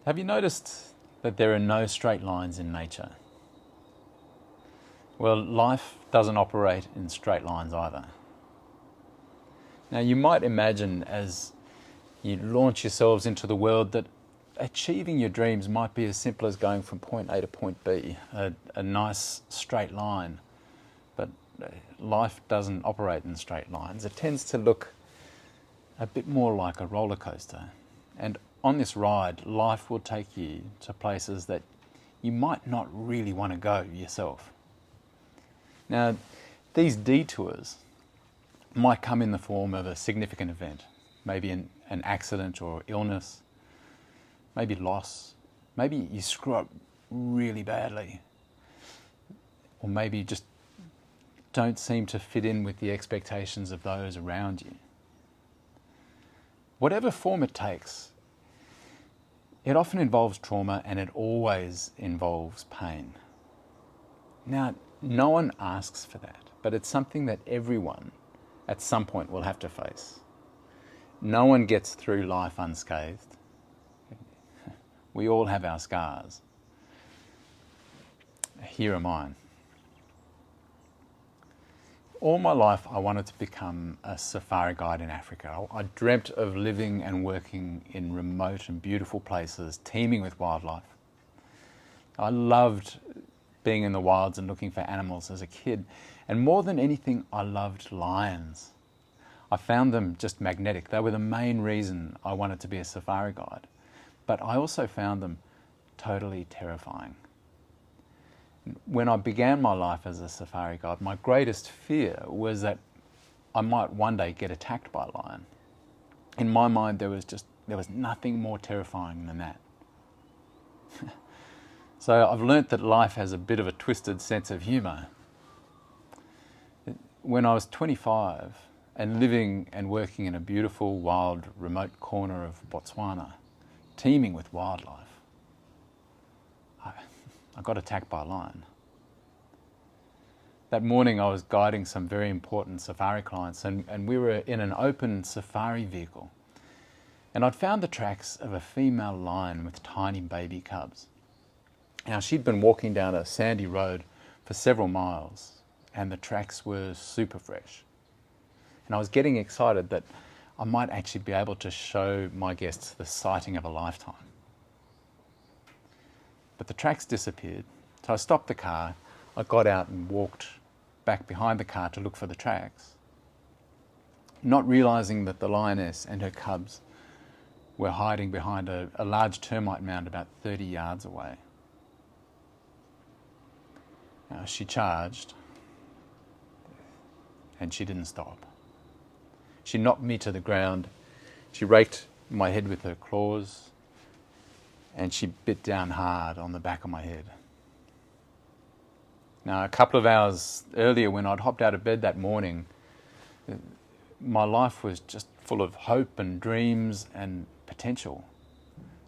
Have you noticed that there are no straight lines in nature? Well, life doesn't operate in straight lines either. Now, you might imagine as you launch yourselves into the world that achieving your dreams might be as simple as going from point A to point B, a nice straight line. But life doesn't operate in straight lines. It tends to look a bit more like a roller coaster. And on this ride, life will take you to places that you might not really want to go yourself. Now, these detours might come in the form of a significant event, maybe an accident or illness, maybe loss, maybe you screw up really badly, or maybe you just don't seem to fit in with the expectations of those around you. Whatever form it takes, it often involves trauma and it always involves pain. Now, no one asks for that, but it's something that everyone at some point will have to face. No one gets through life unscathed. We all have our scars. Here are mine. All my life I wanted to become a safari guide in Africa. I dreamt of living and working in remote and beautiful places, teeming with wildlife. I loved being in the wilds and looking for animals as a kid. And more than anything, I loved lions. I found them just magnetic. They were the main reason I wanted to be a safari guide. But I also found them totally terrifying. When I began my life as a safari guide, my greatest fear was that I might one day get attacked by a lion. In my mind, there was nothing more terrifying than that. So I've learnt that life has a bit of a twisted sense of humour. When I was 25 and living and working in a beautiful, wild, remote corner of Botswana, teeming with wildlife, I got attacked by a lion. That morning I was guiding some very important safari clients and we were in an open safari vehicle. And I'd found the tracks of a female lion with tiny baby cubs. Now, she'd been walking down a sandy road for several miles and the tracks were super fresh. And I was getting excited that I might actually be able to show my guests the sighting of a lifetime. But the tracks disappeared, so I stopped the car, I got out and walked back behind the car to look for the tracks, not realising that the lioness and her cubs were hiding behind a large termite mound about 30 yards away. Now, she charged, and she didn't stop. She knocked me to the ground, she raked my head with her claws, and she bit down hard on the back of my head. Now, a couple of hours earlier, when I'd hopped out of bed that morning, my life was just full of hope and dreams and potential.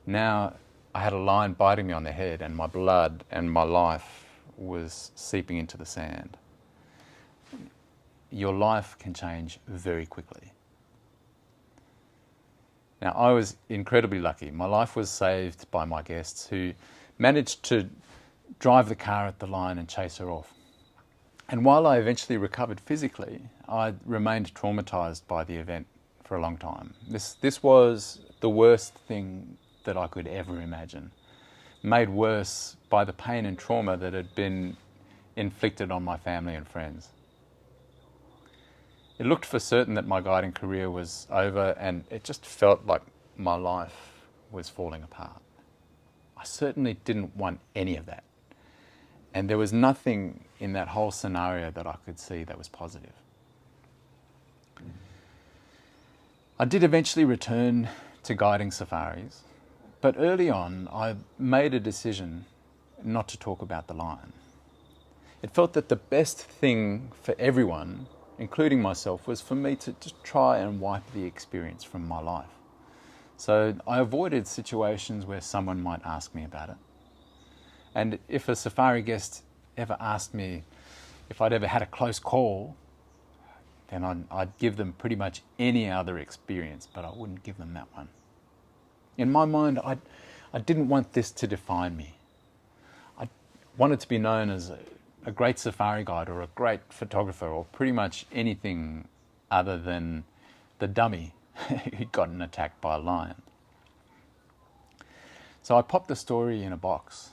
Now, I had a lion biting me on the head, and my blood and my life was seeping into the sand. Your life can change very quickly. Now, I was incredibly lucky. My life was saved by my guests who managed to drive the car at the lion and chase her off. And while I eventually recovered physically, I remained traumatized by the event for a long time. This was the worst thing that I could ever imagine, made worse by the pain and trauma that had been inflicted on my family and friends. It looked for certain that my guiding career was over, and it just felt like my life was falling apart. I certainly didn't want any of that. And there was nothing in that whole scenario that I could see that was positive. I did eventually return to guiding safaris, but early on I made a decision not to talk about the lion. It felt that the best thing for everyone, including myself, was for me to just try and wipe the experience from my life. So I avoided situations where someone might ask me about it. And if a safari guest ever asked me if I'd ever had a close call, then I'd give them pretty much any other experience, but I wouldn't give them that one. In my mind, I I didn't want this to define me. I wanted to be known as a great safari guide or a great photographer or pretty much anything other than the dummy who'd gotten attacked by a lion. So I popped the story in a box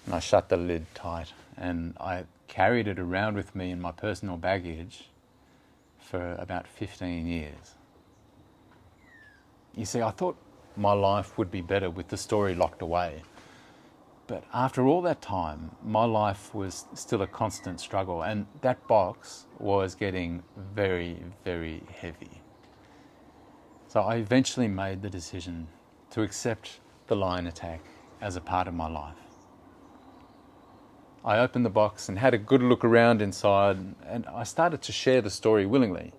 and I shut the lid tight and I carried it around with me in my personal baggage for about 15 years. You see, I thought my life would be better with the story locked away. But after all that time, my life was still a constant struggle, and that box was getting very, very heavy. So I eventually made the decision to accept the lion attack as a part of my life. I opened the box and had a good look around inside, and I started to share the story willingly,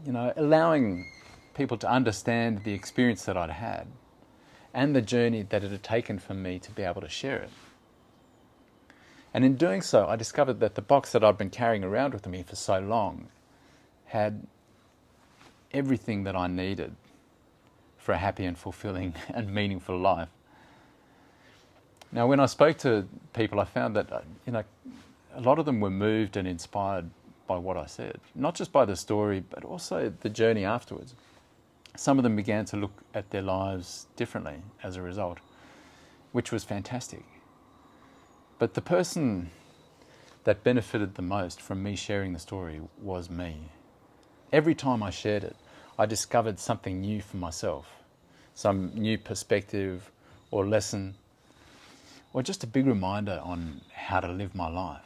allowing people to understand the experience that I'd had and the journey that it had taken for me to be able to share it. And in doing so, I discovered that the box that I'd been carrying around with me for so long had everything that I needed for a happy and fulfilling and meaningful life. Now, when I spoke to people, I found that a lot of them were moved and inspired by what I said, not just by the story, but also the journey afterwards. Some of them began to look at their lives differently as a result, which was fantastic. But the person that benefited the most from me sharing the story was me. Every time I shared it, I discovered something new for myself, some new perspective or lesson, or just a big reminder on how to live my life.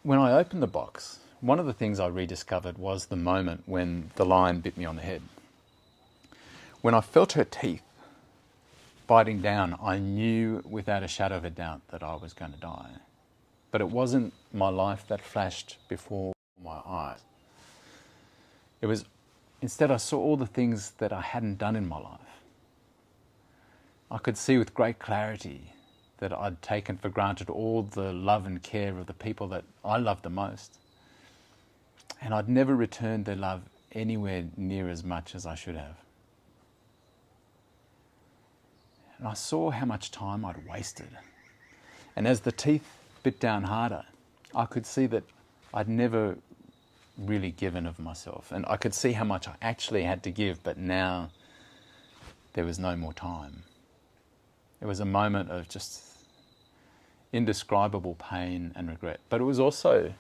When I opened the box, one of the things I rediscovered was the moment when the lion bit me on the head. When I felt her teeth biting down, I knew without a shadow of a doubt that I was going to die. But it wasn't my life that flashed before my eyes. Instead I saw all the things that I hadn't done in my life. I could see with great clarity that I'd taken for granted all the love and care of the people that I loved the most. And I'd never returned their love anywhere near as much as I should have. And I saw how much time I'd wasted. And as the teeth bit down harder, I could see that I'd never really given of myself. And I could see how much I actually had to give, but now there was no more time. It was a moment of just indescribable pain and regret. But it was also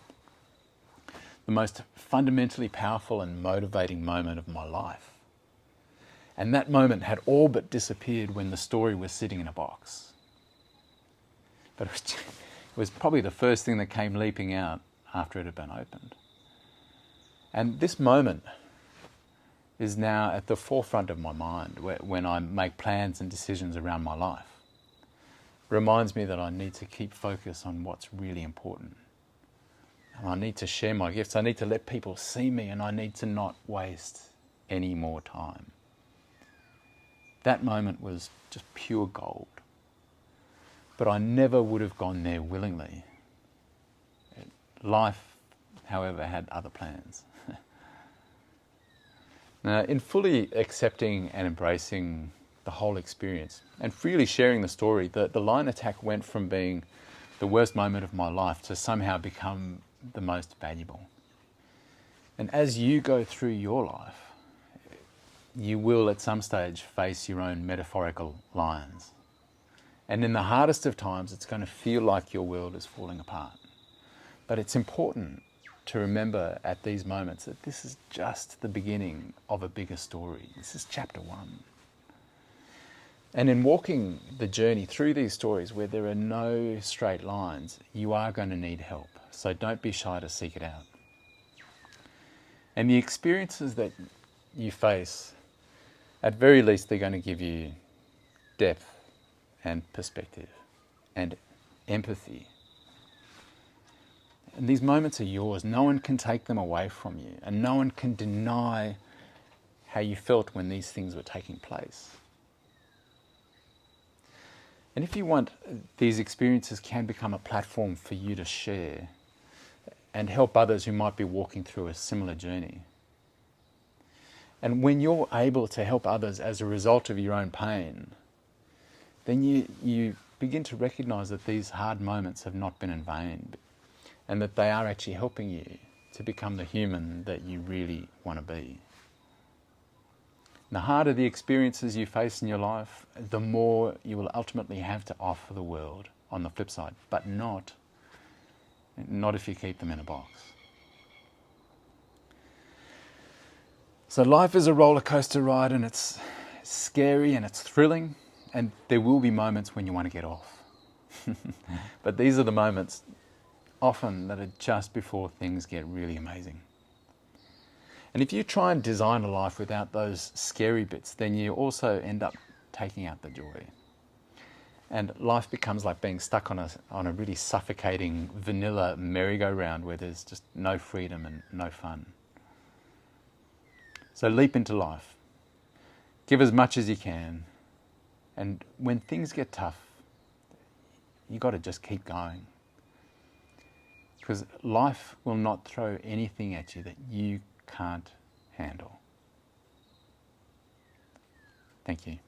the most fundamentally powerful and motivating moment of my life. And that moment had all but disappeared when the story was sitting in a box. But it was probably the first thing that came leaping out after it had been opened. And this moment is now at the forefront of my mind when I make plans and decisions around my life. It reminds me that I need to keep focus on what's really important. And I need to share my gifts. I need to let people see me, and I need to not waste any more time. That moment was just pure gold. But I never would have gone there willingly. Life, however, had other plans. Now, in fully accepting and embracing the whole experience and freely sharing the story, the lion attack went from being the worst moment of my life to somehow become the most valuable. And as you go through your life, you will at some stage face your own metaphorical lions. And in the hardest of times, it's going to feel like your world is falling apart. But it's important to remember at these moments that this is just the beginning of a bigger story. This is chapter 1. And in walking the journey through these stories where there are no straight lines, you are going to need help. So don't be shy to seek it out. And the experiences that you face, at very least, they're going to give you depth and perspective and empathy. And these moments are yours. No one can take them away from you, and no one can deny how you felt when these things were taking place. And if you want, these experiences can become a platform for you to share and help others who might be walking through a similar journey. And when you're able to help others as a result of your own pain, then you begin to recognize that these hard moments have not been in vain, and that they are actually helping you to become the human that you really want to be. The harder the experiences you face in your life, the more you will ultimately have to offer the world on the flip side, but not if you keep them in a box. So life is a roller coaster ride, and it's scary and it's thrilling, and there will be moments when you want to get off. But these are the moments often that are just before things get really amazing. And if you try and design a life without those scary bits, then you also end up taking out the joy. And life becomes like being stuck on a really suffocating vanilla merry-go-round where there's just no freedom and no fun. So leap into life. Give as much as you can. And when things get tough, you've got to just keep going. Because life will not throw anything at you that you can't handle. Thank you.